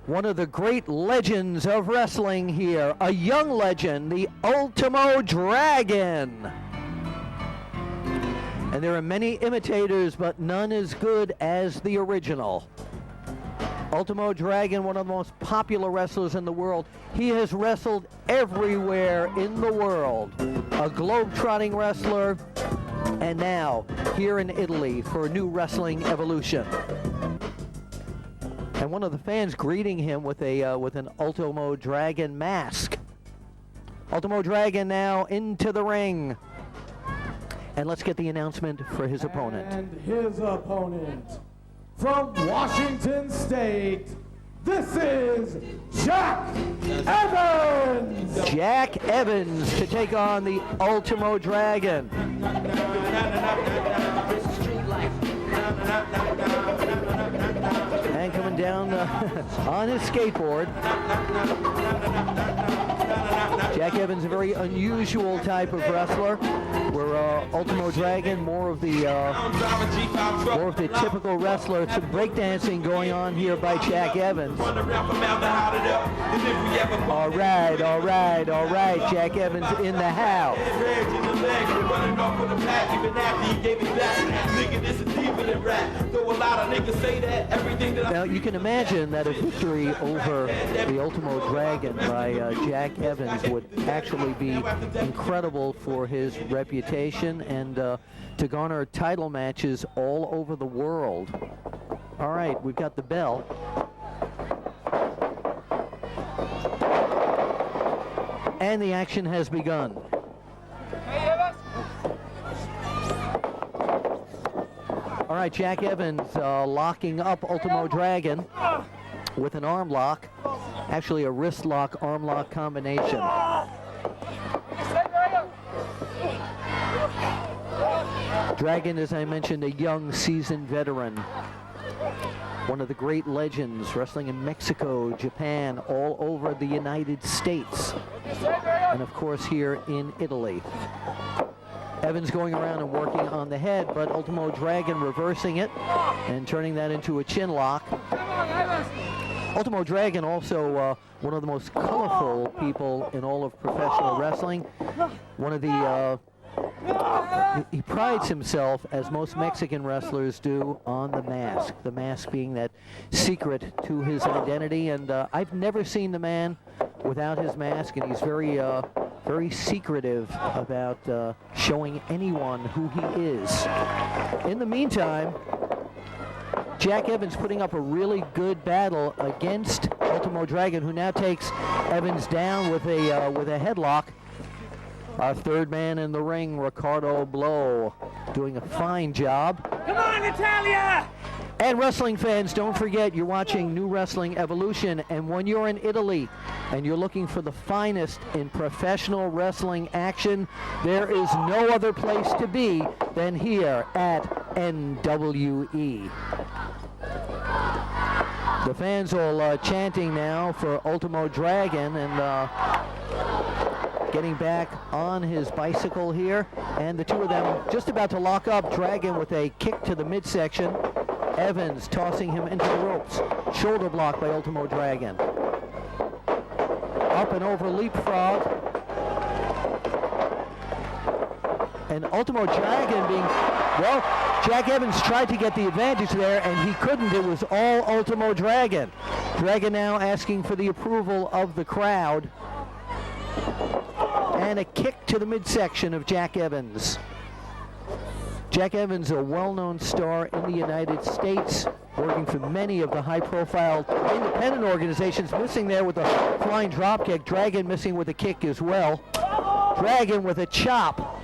one of the great legends of wrestling here, a young legend, the Ultimo Dragon. And there are many imitators, but none as good as the original. Ultimo Dragon, one of the most popular wrestlers in the world. He has wrestled everywhere in the world. A globe-trotting wrestler, and now here in Italy for a new wrestling evolution. And one of the fans greeting him with an Ultimo Dragon mask. Ultimo Dragon now into the ring. And let's get the announcement for his opponent. And his opponent, from Washington State, this is Jack Evans! Jack Evans to take on the Ultimo Dragon. And coming down on his skateboard. Jack Evans, a very unusual type of wrestler, where Ultimo Dragon, more of the typical wrestler. Some breakdancing going on here by Jack Evans. All right, all right, all right. Jack Evans in the house. Now you can imagine that a victory over the Ultimo Dragon by Jack Evans would actually be incredible for his reputation and to garner title matches all over the world. All right, we've got the bell. And the action has begun. All right, Jack Evans locking up Ultimo Dragon with an arm lock. Actually, a wrist lock, arm lock combination. Dragon, as I mentioned, a young, seasoned veteran. One of the great legends, wrestling in Mexico, Japan, all over the United States. And of course, here in Italy. Evans going around and working on the head, but Ultimo Dragon reversing it and turning that into a chin lock. Ultimo Dragon also one of the most colorful people in all of professional wrestling. One of the he prides himself, as most Mexican wrestlers do, on the mask. The mask being that secret to his identity, and I've never seen the man without his mask, and he's very secretive about showing anyone who he is. In the meantime, Jack Evans putting up a really good battle against Ultimo Dragon, who now takes Evans down with a headlock. Our third man in the ring, Ricardo Blow, doing a fine job. Come on, Natalia! And wrestling fans, don't forget, you're watching New Wrestling Evolution, and when you're in Italy and you're looking for the finest in professional wrestling action, there is no other place to be than here at NWE. The fans all chanting now for Ultimo Dragon, and getting back on his bicycle here, and the two of them just about to lock up. Dragon with a kick to the midsection. Evans tossing him into the ropes. Shoulder block by Ultimo Dragon. Up and over leapfrog. And Ultimo Dragon being, well, Jack Evans tried to get the advantage there, and he couldn't. It was all Ultimo Dragon. Dragon now asking for the approval of the crowd. And a kick to the midsection of Jack Evans. Jack Evans, a well-known star in the United States, working for many of the high-profile independent organizations, missing there with a flying dropkick. Dragon missing with a kick as well. Dragon with a chop.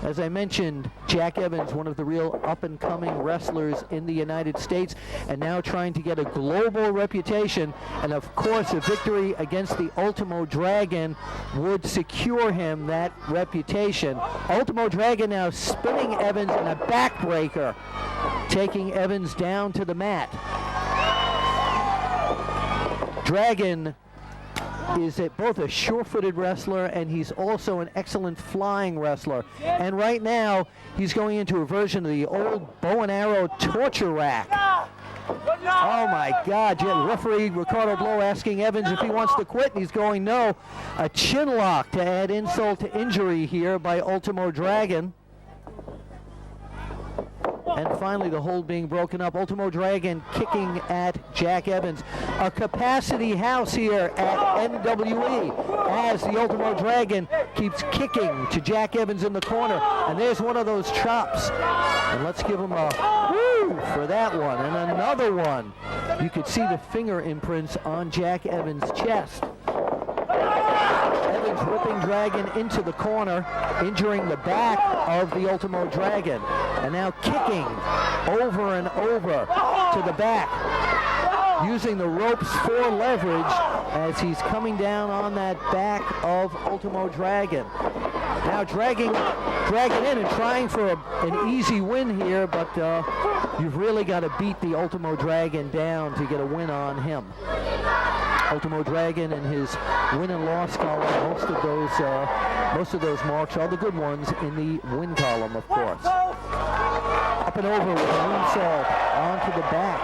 As I mentioned, Jack Evans, one of the real up-and-coming wrestlers in the United States, and now trying to get a global reputation. And of course, a victory against the Ultimo Dragon would secure him that reputation. Ultimo Dragon now spinning Evans in a backbreaker, taking Evans down to the mat. Dragon is both a sure-footed wrestler, and he's also an excellent flying wrestler. And right now, he's going into a version of the old bow and arrow torture rack. Oh my God, referee Ricardo Blow asking Evans if he wants to quit, and he's going no. A chin lock to add insult to injury here by Ultimo Dragon. And finally the hold being broken up. Ultimo Dragon kicking at Jack Evans. A capacity house here at NWE as the Ultimo Dragon keeps kicking to Jack Evans in the corner. And there's one of those chops. And let's give him a woo for that one. And another one. You could see the finger imprints on Jack Evans' chest. Evans whipping Dragon into the corner, injuring the back of the Ultimo Dragon. And now kicking over and over to the back, using the ropes for leverage as he's coming down on that back of Ultimo Dragon. Now dragging Dragon in and trying for an easy win here, but you've really got to beat the Ultimo Dragon down to get a win on him. Ultimo Dragon in his win and loss column, most of those marks are the good ones in the win column, of course. Up and over with a moonsault onto the back,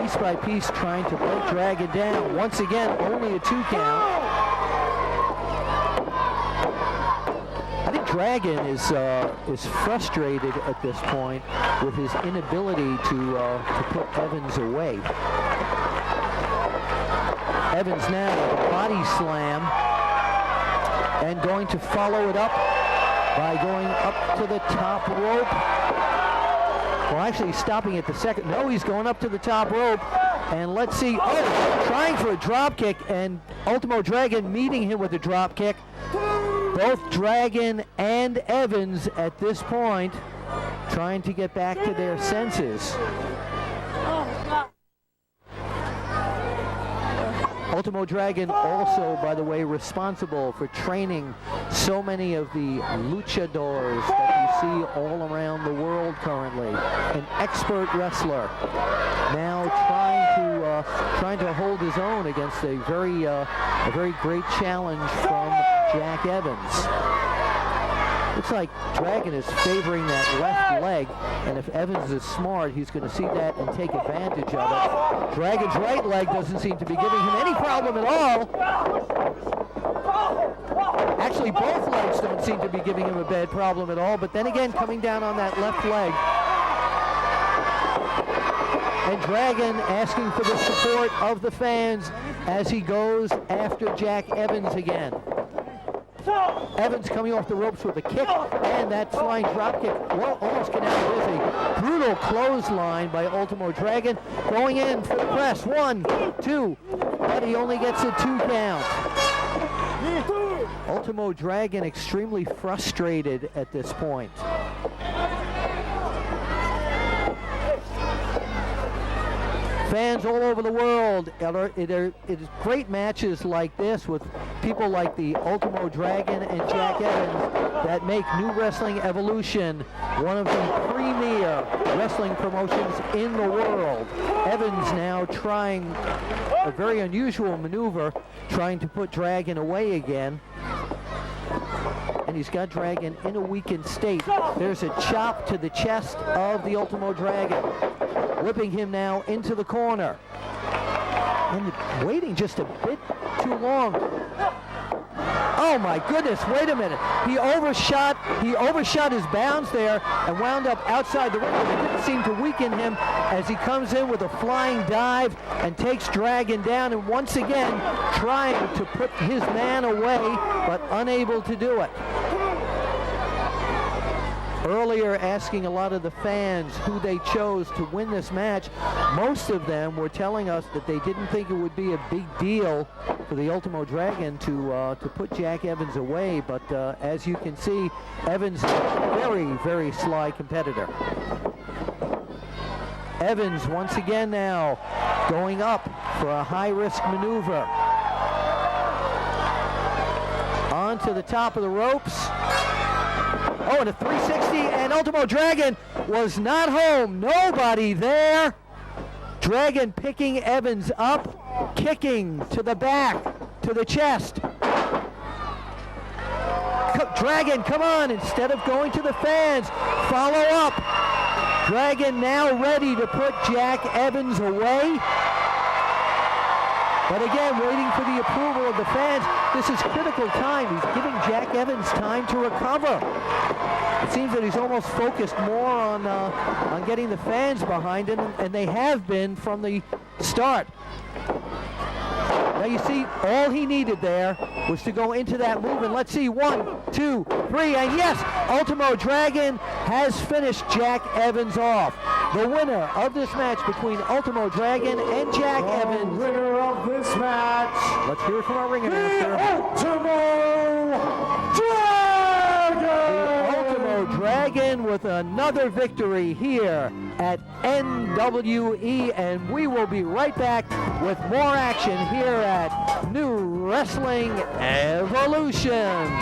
piece by piece trying to break Dragon down. Once again, only a 2 count. I think Dragon is frustrated at this point with his inability to put Evans away. Evans now with a body slam and going to follow it up by going up to the top rope. Well, actually stopping at the second. No, he's going up to the top rope. And let's see. Oh, trying for a drop kick, and Ultimo Dragon meeting him with a drop kick. Both Dragon and Evans at this point trying to get back to their senses. Ultimo Dragon also, by the way, responsible for training so many of the luchadors that you see all around the world currently. An expert wrestler, now trying to hold his own against a very great challenge from Jack Evans. Looks like Dragon is favoring that left leg, and if Evans is smart, he's going to see that and take advantage of it. Dragon's right leg doesn't seem to be giving him any problem at all. Actually, both legs don't seem to be giving him a bad problem at all, but then again, coming down on that left leg. And Dragon asking for the support of the fans as he goes after Jack Evans again. Evans coming off the ropes with a kick, and that flying drop kick, well, almost connected with a brutal clothesline by Ultimo Dragon. Going in for the press, 1, 2, but he only gets a 2 count. Ultimo Dragon extremely frustrated at this point. Fans all over the world, it is great matches like this with people like the Ultimo Dragon and Jack Evans that make New Wrestling Evolution one of the premier wrestling promotions in the world. Evans now trying a very unusual maneuver, trying to put Dragon away again. And he's got Dragon in a weakened state. There's a chop to the chest of the Ultimo Dragon, whipping him now into the corner. And waiting just a bit too long. Oh my goodness, wait a minute. He overshot his bounds there and wound up outside the ring, but it didn't seem to weaken him as he comes in with a flying dive and takes Dragon down, and once again trying to put his man away, but unable to do it. Earlier asking a lot of the fans who they chose to win this match. Most of them were telling us that they didn't think it would be a big deal for the Ultimo Dragon to put Jack Evans away, but as you can see, Evans is a very, very sly competitor. Evans once again now going up for a high-risk maneuver. On to the top of the ropes. Oh, and a 360, and Ultimo Dragon was not home. Nobody there. Dragon picking Evans up, kicking to the back, to the chest. Dragon, come on, instead of going to the fans, follow up. Dragon now ready to put Jack Evans away. But again, waiting for the approval of the fans. This is critical time. He's giving Jack Evans time to recover. It seems that he's almost focused more on getting the fans behind him, and they have been from the start. Now you see, all he needed there was to go into that move, and let's see, 1, 2, 3, and yes, Ultimo Dragon has finished Jack Evans off. The winner of this match between Ultimo Dragon and Jack Evans. Winner of this match. Let's hear it from our ring announcer. Ultimo Dragon! The Ultimo Dragon with another victory here at NWE, and we will be right back with more action here at New Wrestling Evolution.